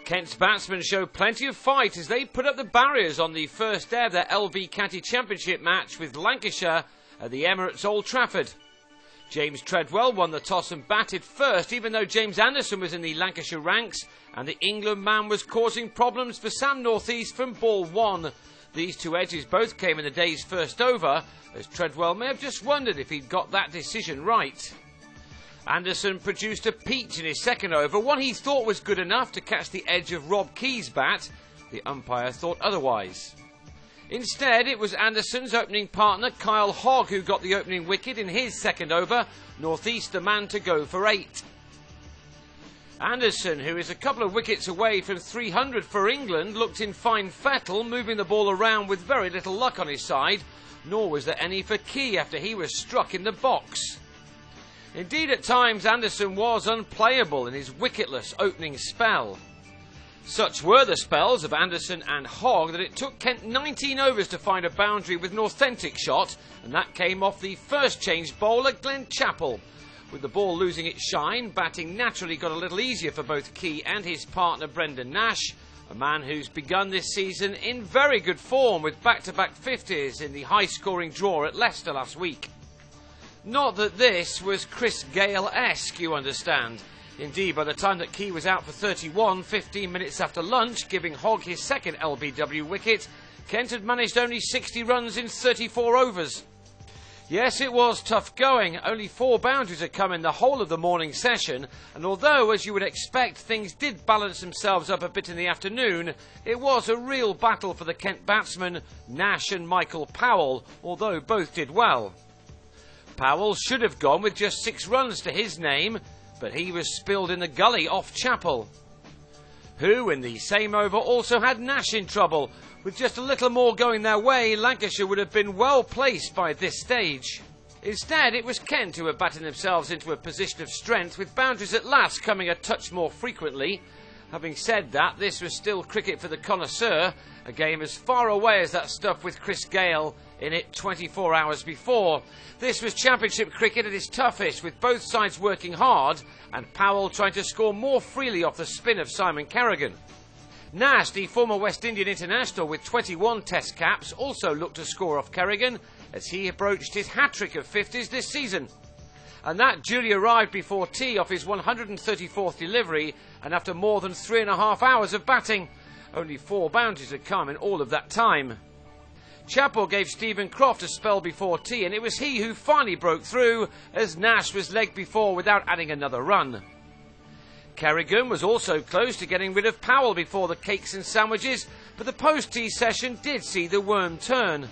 Kent's batsmen showed plenty of fight as they put up the barriers on the first day of their LV County Championship match with Lancashire at the Emirates Old Trafford. James Treadwell won the toss and batted first, even though James Anderson was in the Lancashire ranks, and the England man was causing problems for Sam Northeast from ball one. These two edges both came in the day's first over, as Treadwell may have just wondered if he'd got that decision right. Anderson produced a peach in his second over, one he thought was good enough to catch the edge of Rob Key's bat. The umpire thought otherwise. Instead, it was Anderson's opening partner, Kyle Hogg, who got the opening wicket in his second over, Northeast the man to go for 8. Anderson, who is a couple of wickets away from 300 for England, looked in fine fettle, moving the ball around with very little luck on his side, nor was there any for Key after he was struck in the box. Indeed, at times Anderson was unplayable in his wicketless opening spell. Such were the spells of Anderson and Hogg that it took Kent 19 overs to find a boundary with an authentic shot, and that came off the first change bowler, Glenn Chappell. With the ball losing its shine, batting naturally got a little easier for both Key and his partner Brendan Nash, a man who's begun this season in very good form with back-to-back 50s in the high-scoring draw at Leicester last week. Not that this was Chris Gale-esque, you understand. Indeed, by the time that Key was out for 31, 15 minutes after lunch, giving Hogg his second LBW wicket, Kent had managed only 60 runs in 34 overs. Yes, it was tough going. Only 4 boundaries had come in the whole of the morning session, and although, as you would expect, things did balance themselves up a bit in the afternoon, it was a real battle for the Kent batsmen, Nash and Michael Powell, although both did well. Powell should have gone with just 6 runs to his name, but he was spilled in the gully off Chappell, who in the same over also had Nash in trouble. With just a little more going their way, Lancashire would have been well placed by this stage. Instead, it was Kent who had batted themselves into a position of strength, with boundaries at last coming a touch more frequently. Having said that, this was still cricket for the connoisseur, a game as far away as that stuff with Chris Gale in it 24 hours before. This was Championship cricket at its toughest, with both sides working hard and Powell trying to score more freely off the spin of Simon Carrigan. Nash, the former West Indian international with 21 test caps, also looked to score off Carrigan as he approached his hat-trick of 50s this season. And that duly arrived before tea off his 134th delivery, and after more than 3.5 hours of batting. Only 4 boundaries had come in all of that time. Chappell gave Stephen Croft a spell before tea, and it was he who finally broke through as Nash was legged before without adding another run. Carrigan was also close to getting rid of Powell before the cakes and sandwiches, but the post-tea session did see the worm turn.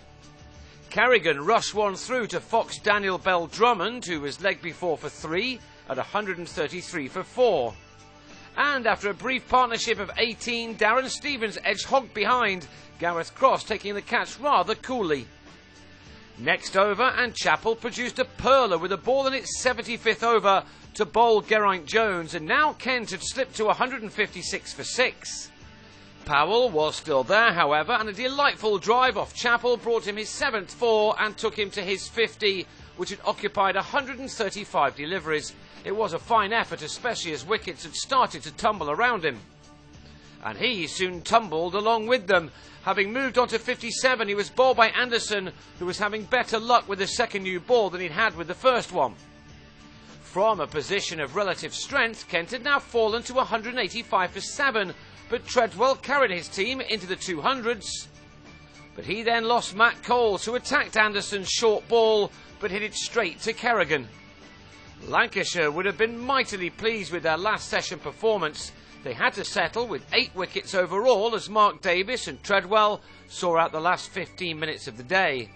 Carrigan rushed one through to Fox Daniel Bell Drummond, who was legged before for 3 at 133 for 4. And after a brief partnership of 18, Darren Stevens edged Hogg behind, Gareth Cross taking the catch rather coolly. Next over, and Chappell produced a perler with a ball in its 75th over to bowl Geraint Jones, and now Kent had slipped to 156 for 6. Powell was still there, however, and a delightful drive off Chappell brought him his 7th 4 and took him to his 50, which had occupied 135 deliveries. It was a fine effort, especially as wickets had started to tumble around him. And he soon tumbled along with them. Having moved on to 57, he was bowled by Anderson, who was having better luck with the second new ball than he'd had with the first one. From a position of relative strength, Kent had now fallen to 185 for 7, but Treadwell carried his team into the 200s. But he then lost Matt Coles, who attacked Anderson's short ball, but hit it straight to Carrigan. Lancashire would have been mightily pleased with their last session performance. They had to settle with 8 wickets overall as Mark Davis and Treadwell saw out the last 15 minutes of the day.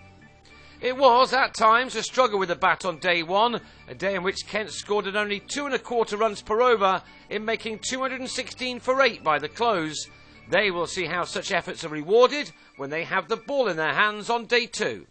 It was, at times, a struggle with the bat on day 1, a day in which Kent scored at only 2.25 runs per over in making 216 for 8 by the close. They will see how such efforts are rewarded when they have the ball in their hands on day 2.